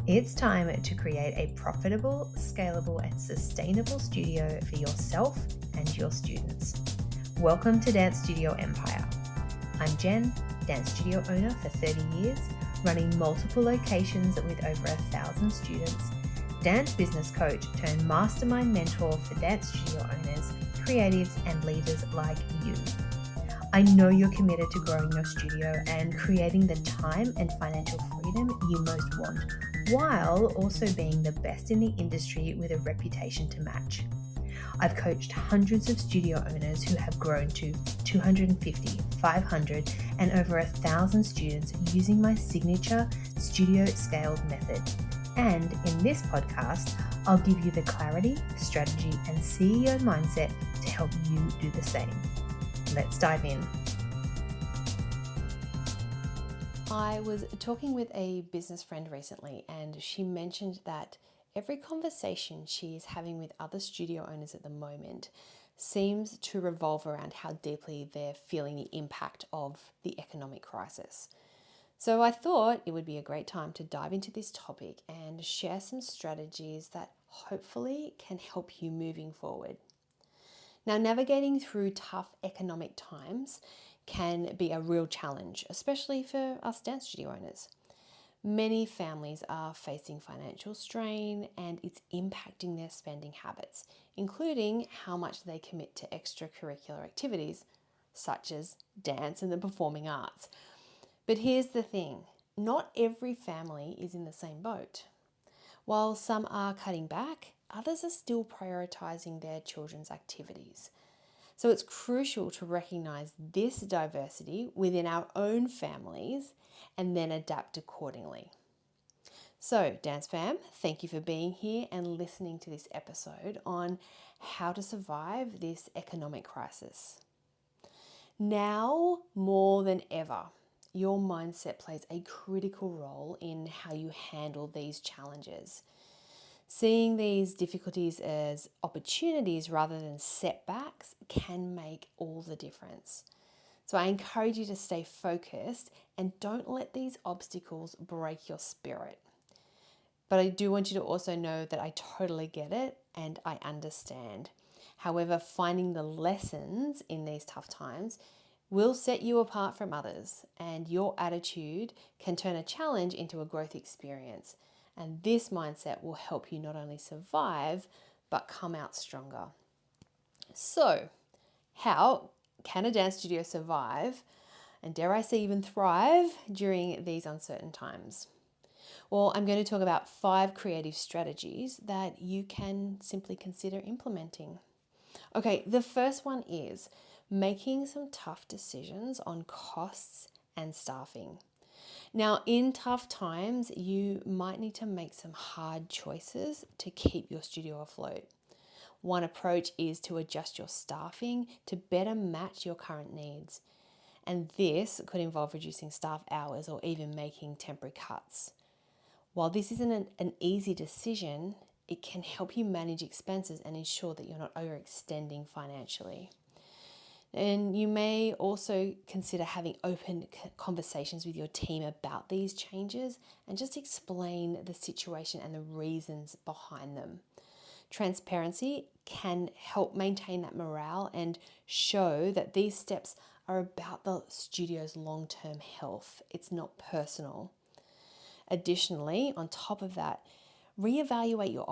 It's time to create a profitable, scalable, and sustainable studio for yourself and your students. Welcome to Dance Studio Empire. I'm Jen, dance studio owner for 30 years, running multiple locations with over 1,000 students, dance business coach turned mastermind mentor for dance studio owners, creatives, and leaders like you. I know you're committed to growing your studio and creating the time and financial freedom you most want, while also being the best in the industry with a reputation to match. I've coached hundreds of studio owners who have grown to 250, 500, and over 1,000 students using my signature studio scaled method. And in this podcast, I'll give you the clarity, strategy, and CEO mindset to help you do the same. Let's dive in. I was talking with a business friend recently, and she mentioned that every conversation she is having with other studio owners at the moment seems to revolve around how deeply they're feeling the impact of the economic crisis. So I thought it would be a great time to dive into this topic and share some strategies that hopefully can help you moving forward. Now, navigating through tough economic times can be a real challenge, especially for us dance studio owners. Many families are facing financial strain and it's impacting their spending habits, including how much they commit to extracurricular activities such as dance and the performing arts. But here's the thing, not every family is in the same boat. While some are cutting back, others are still prioritizing their children's activities. So it's crucial to recognize this diversity within our own families and then adapt accordingly. So, Dance Fam, thank you for being here and listening to this episode on how to survive this economic crisis. Now more than ever, your mindset plays a critical role in how you handle these challenges. Seeing these difficulties as opportunities rather than setbacks can make all the difference. So I encourage you to stay focused and don't let these obstacles break your spirit. But I do want you to also know that I totally get it and I understand. However, finding the lessons in these tough times will set you apart from others, and your attitude can turn a challenge into a growth experience. And this mindset will help you not only survive, but come out stronger. So, how can a dance studio survive, and dare I say even thrive, during these uncertain times? Well, I'm going to talk about 5 creative strategies that you can simply consider implementing. Okay, the first one is making some tough decisions on costs and staffing. Now, in tough times, you might need to make some hard choices to keep your studio afloat. One approach is to adjust your staffing to better match your current needs. And this could involve reducing staff hours or even making temporary cuts. While this isn't an easy decision, it can help you manage expenses and ensure that you're not overextending financially. And you may also consider having open conversations with your team about these changes and just explain the situation and the reasons behind them. Transparency can help maintain that morale and show that these steps are about the studio's long-term health. It's not personal. Additionally, on top of that, reevaluate your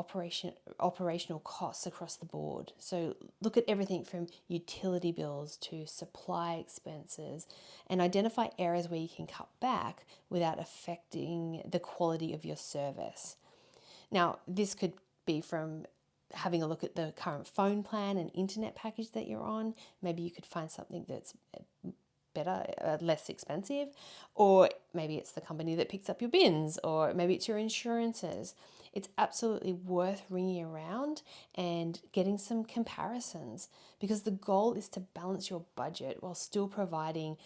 operational costs across the board. So look at everything from utility bills to supply expenses and identify areas where you can cut back without affecting the quality of your service. Now, this could be from having a look at the current phone plan and internet package that you're on. Maybe you could find something that's better, less expensive, or maybe it's the company that picks up your bins, or maybe it's your insurances. It's absolutely worth ringing around and getting some comparisons, because the goal is to balance your budget while still providing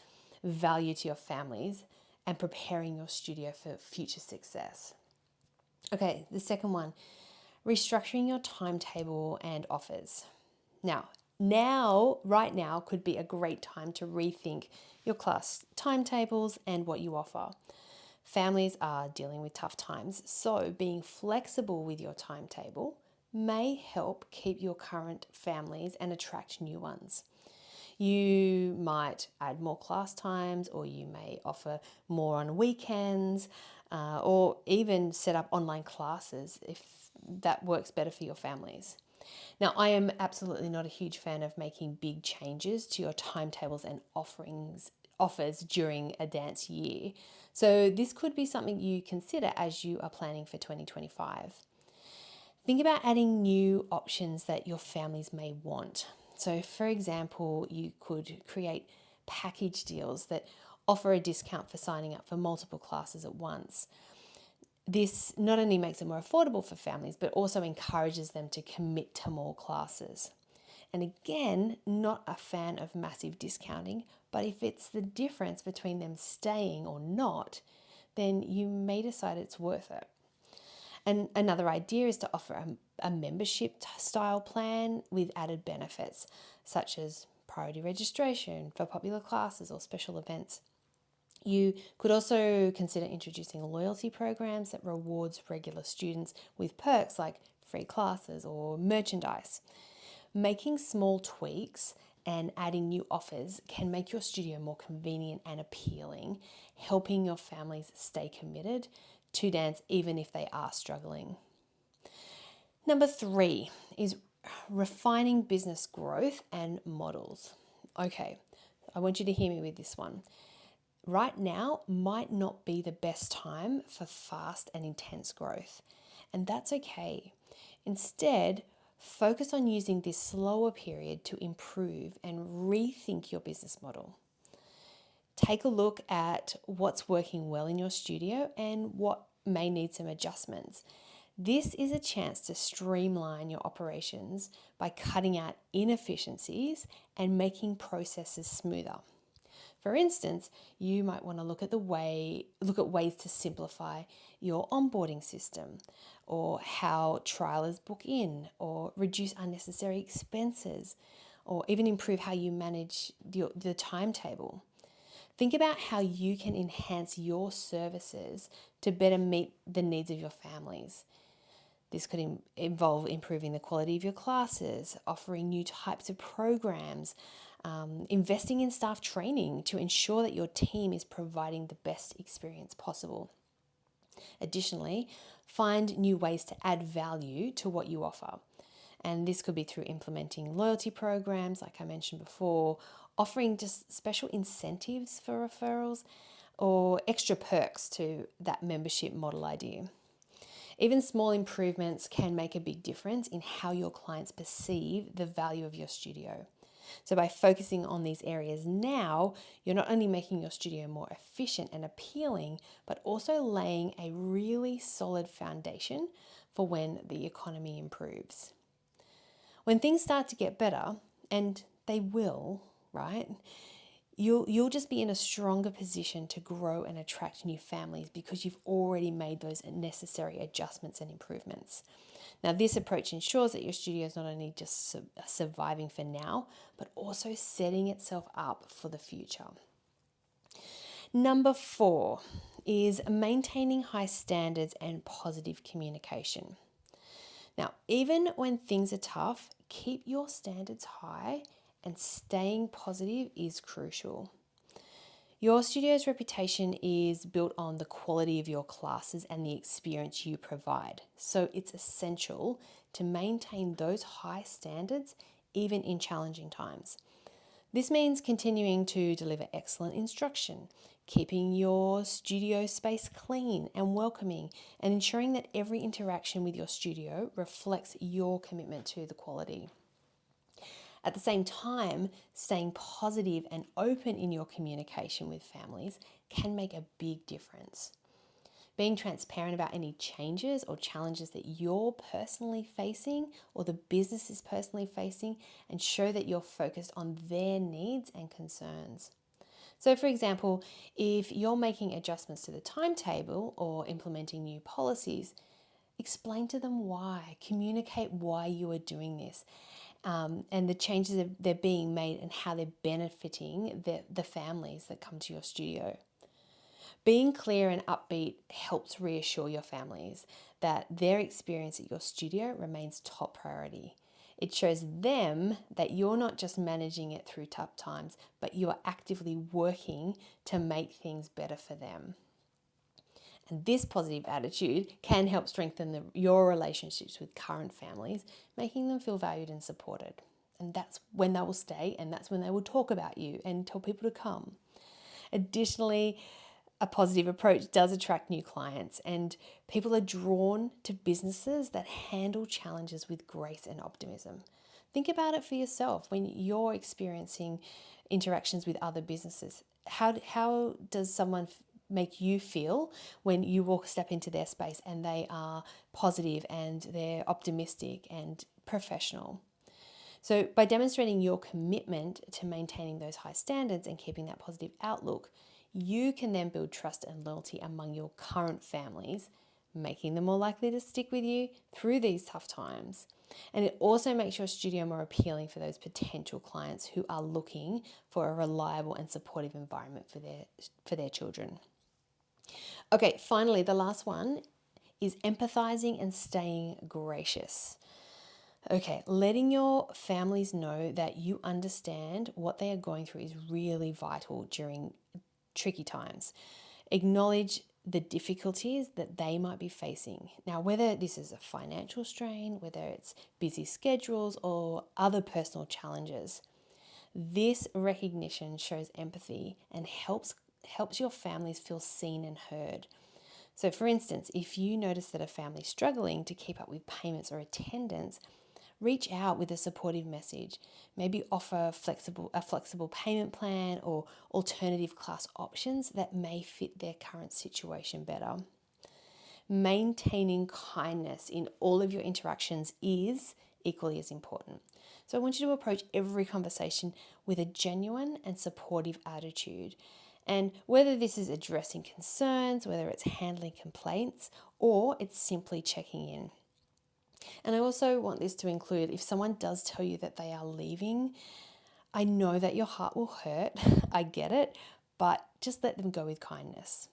value to your families and preparing your studio for future success. Okay, the second one, restructuring your timetable and offers. Right now could be a great time to rethink your class timetables and what you offer. Families are dealing with tough times, so being flexible with your timetable may help keep your current families and attract new ones. You might add more class times, or you may offer more on weekends, or even set up online classes if that works better for your families. Now, I am absolutely not a huge fan of making big changes to your timetables and offers during a dance year. So this could be something you consider as you are planning for 2025. Think about adding new options that your families may want. So, for example, you could create package deals that offer a discount for signing up for multiple classes at once. This not only makes it more affordable for families, but also encourages them to commit to more classes. And again, not a fan of massive discounting, but if it's the difference between them staying or not, then you may decide it's worth it. And another idea is to offer a membership style plan with added benefits, such as priority registration for popular classes or special events. You could also consider introducing loyalty programs that rewards regular students with perks like free classes or merchandise. Making small tweaks and adding new offers can make your studio more convenient and appealing, helping your families stay committed to dance even if they are struggling. Number 3 is refining business growth and models. Okay, I want you to hear me with this one. Right now might not be the best time for fast and intense growth, and that's okay. Instead, focus on using this slower period to improve and rethink your business model. Take a look at what's working well in your studio and what may need some adjustments. This is a chance to streamline your operations by cutting out inefficiencies and making processes smoother. For instance, you might want to look at ways to simplify your onboarding system, or how trialers book in, or reduce unnecessary expenses, or even improve how you manage the timetable. Think about how you can enhance your services to better meet the needs of your families. This could involve improving the quality of your classes, offering new types of programs, investing in staff training to ensure that your team is providing the best experience possible. Additionally, find new ways to add value to what you offer. And this could be through implementing loyalty programs, like I mentioned before, offering just special incentives for referrals, or extra perks to that membership model idea. Even small improvements can make a big difference in how your clients perceive the value of your studio. So by focusing on these areas now, you're not only making your studio more efficient and appealing, but also laying a really solid foundation for when the economy improves. When things start to get better, and they will, right? You'll just be in a stronger position to grow and attract new families because you've already made those necessary adjustments and improvements. Now, this approach ensures that your studio is not only just surviving for now, but also setting itself up for the future. Number 4 is maintaining high standards and positive communication. Now, even when things are tough, keep your standards high, and staying positive is crucial. Your studio's reputation is built on the quality of your classes and the experience you provide. So it's essential to maintain those high standards even in challenging times. This means continuing to deliver excellent instruction, keeping your studio space clean and welcoming, and ensuring that every interaction with your studio reflects your commitment to the quality. At the same time, staying positive and open in your communication with families can make a big difference. Being transparent about any changes or challenges that you're personally facing or the business is personally facing, and show that you're focused on their needs and concerns. So for example, if you're making adjustments to the timetable or implementing new policies, explain to them why, communicate why you are doing this, and the changes that they're being made and how they're benefiting the families that come to your studio. Being clear and upbeat helps reassure your families that their experience at your studio remains top priority. It shows them that you're not just managing it through tough times, but you are actively working to make things better for them. And this positive attitude can help strengthen your relationships with current families, making them feel valued and supported. And that's when they will stay, and that's when they will talk about you and tell people to come. Additionally, a positive approach does attract new clients, and people are drawn to businesses that handle challenges with grace and optimism. Think about it for yourself when you're experiencing interactions with other businesses. How does someone make you feel when you step into their space and they are positive and they're optimistic and professional? So by demonstrating your commitment to maintaining those high standards and keeping that positive outlook, you can then build trust and loyalty among your current families, making them more likely to stick with you through these tough times. And it also makes your studio more appealing for those potential clients who are looking for a reliable and supportive environment for their children. Okay, finally, the last one is empathizing and staying gracious. Okay, letting your families know that you understand what they are going through is really vital during tricky times. Acknowledge the difficulties that they might be facing. Now, whether this is a financial strain, whether it's busy schedules or other personal challenges, this recognition shows empathy and helps your families feel seen and heard. So for instance, if you notice that a family is struggling to keep up with payments or attendance, reach out with a supportive message. Maybe offer a flexible payment plan or alternative class options that may fit their current situation better. Maintaining kindness in all of your interactions is equally as important. So I want you to approach every conversation with a genuine and supportive attitude. And whether this is addressing concerns, whether it's handling complaints, or it's simply checking in. And I also want this to include if someone does tell you that they are leaving, I know that your heart will hurt. I get it, but just let them go with kindness.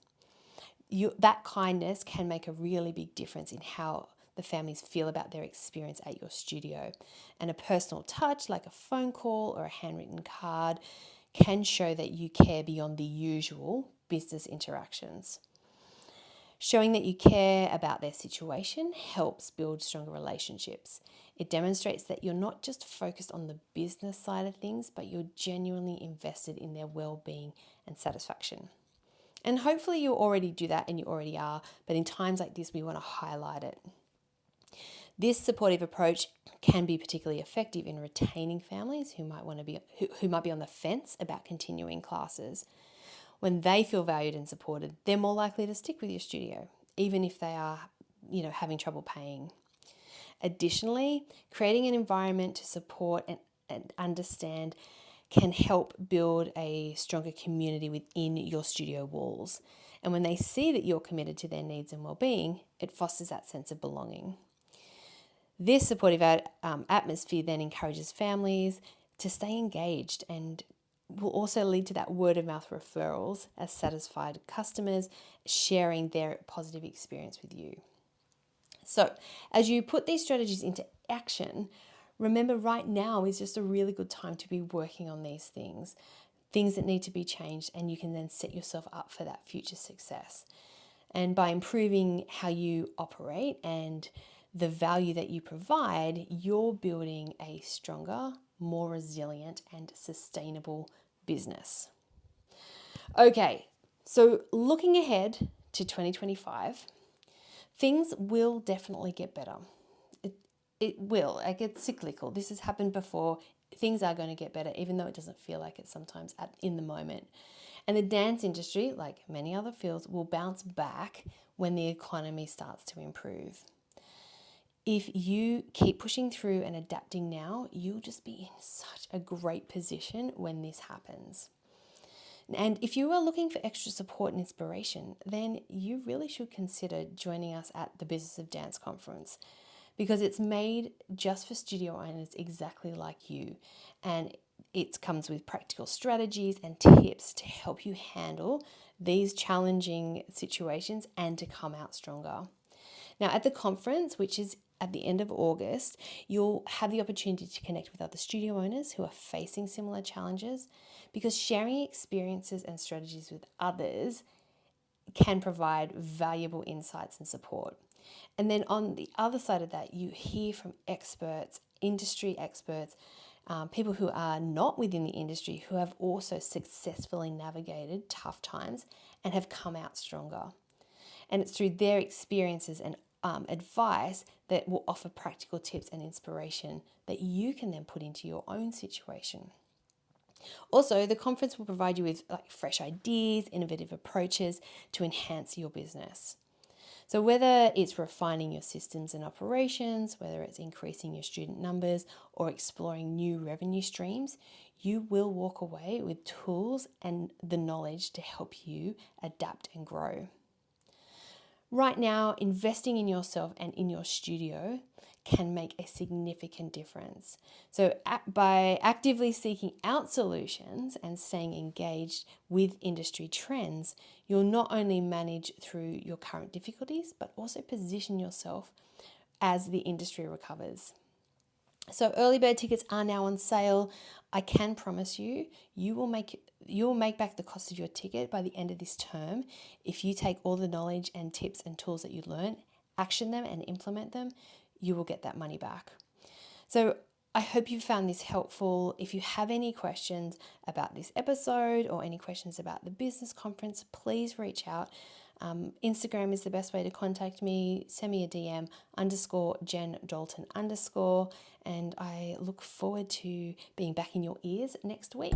That kindness can make a really big difference in how the families feel about their experience at your studio. And a personal touch like a phone call or a handwritten card can show that you care beyond the usual business interactions. Showing that you care about their situation helps build stronger relationships. It demonstrates that you're not just focused on the business side of things, but you're genuinely invested in their well-being and satisfaction. And hopefully you already do that, and you already are, but in times like this, we want to highlight it. This supportive approach can be particularly effective in retaining families who might be on the fence about continuing classes. When they feel valued and supported, they're more likely to stick with your studio, even if they are, having trouble paying. Additionally, creating an environment to support and understand can help build a stronger community within your studio walls. And when they see that you're committed to their needs and well-being, it fosters that sense of belonging. This supportive atmosphere then encourages families to stay engaged and will also lead to that word of mouth referrals as satisfied customers sharing their positive experience with you. So as you put these strategies into action, remember right now is just a really good time to be working on these things that need to be changed, and you can then set yourself up for that future success. And by improving how you operate and the value that you provide, you're building a stronger, more resilient and sustainable business. Okay, so looking ahead to 2025, things will definitely get better. It will. It's cyclical. This has happened before. Things are going to get better, even though it doesn't feel like it sometimes in the moment. And the dance industry, like many other fields, will bounce back when the economy starts to improve. If you keep pushing through and adapting now, you'll just be in such a great position when this happens. And if you are looking for extra support and inspiration, then you really should consider joining us at the Business of Dance conference, because it's made just for studio owners exactly like you. And It comes with practical strategies and tips to help you handle these challenging situations and to come out stronger. Now, at the conference, which is at the end of August, you'll have the opportunity to connect with other studio owners who are facing similar challenges, because sharing experiences and strategies with others can provide valuable insights and support. And then on the other side of that, you hear from experts, industry experts, people who are not within the industry who have also successfully navigated tough times and have come out stronger. And it's through their experiences and advice that will offer practical tips and inspiration that you can then put into your own situation. Also, the conference will provide you with fresh ideas, innovative approaches to enhance your business. So whether it's refining your systems and operations, whether it's increasing your student numbers or exploring new revenue streams, you will walk away with tools and the knowledge to help you adapt and grow. Right now, investing in yourself and in your studio can make a significant difference. So by actively seeking out solutions and staying engaged with industry trends, you'll not only manage through your current difficulties, but also position yourself as the industry recovers. So early bird tickets are now on sale. I can promise you, you will make back the cost of your ticket by the end of this term if you take all the knowledge and tips and tools that you learn, action them and implement them. You will get that money back. So I hope you found this helpful. If you have any questions about this episode or any questions about the business conference, please reach out. Instagram is the best way to contact me. Send me a DM _Jen Dalton _, and I look forward to being back in your ears next week.